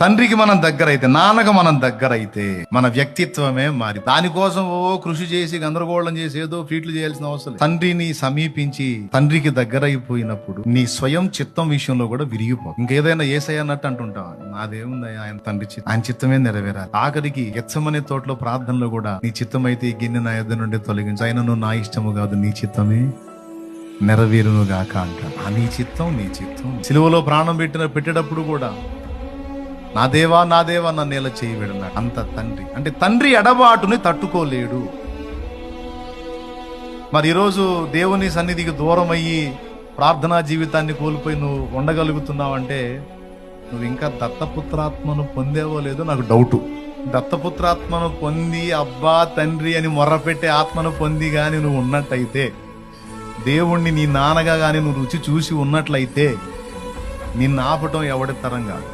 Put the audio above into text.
తండ్రికి మనం దగ్గర అయితే, నాన్నకు మనం దగ్గర అయితే మన వ్యక్తిత్వమే మారి. దానికోసం కృషి చేసి గందరగోళం చేసి ఏదో ఫీట్లు చేయాల్సిన అవసరం. తండ్రిని సమీపించి తండ్రికి దగ్గర అయిపోయినప్పుడు నీ స్వయం చిత్తం విషయంలో కూడా విరిగిపో. ఇంకేదైనా ఏసై అన్నట్టు అంటుంటాం, నాదేముంది ఆయన తండ్రి చిత్తం, ఆయన చిత్తమే నెరవేరాలి. ఆఖరికి గెత్సెమనే తోటలో ప్రార్థనలో కూడా నీ చిత్తం అయితే ఈ గిన్నె నా యొద్ద నుండి తొలగించు, ఆయనను నా ఇష్టము కాదు నీ చిత్తమే నెరవేరును గాక అంటాడు. నీ చిత్తం నీ చిత్తం. సిలువలో ప్రాణం పెట్టేటప్పుడు కూడా నా దేవా నన్ను ఎలా చేయబడినాడు. అంత తండ్రి అంటే తండ్రి ఎడబాటుని తట్టుకోలేడు. మరి ఈరోజు దేవుని సన్నిధికి దూరం అయ్యి ప్రార్థనా జీవితాన్ని కోల్పోయి నువ్వు ఉండగలుగుతున్నావంటే నువ్వు ఇంకా దత్తపుత్రాత్మను పొందేవో లేదో నాకు డౌటు. దత్తపుత్రాత్మను పొంది అబ్బా తండ్రి అని మొర్రపెట్టే ఆత్మను పొంది గాని నువ్వు ఉన్నట్టయితే, దేవుణ్ణి నీ నాన్నగా గాని నువ్వు రుచి చూసి ఉన్నట్లయితే నిన్ను ఆపటం ఎవడి తరం కాదు.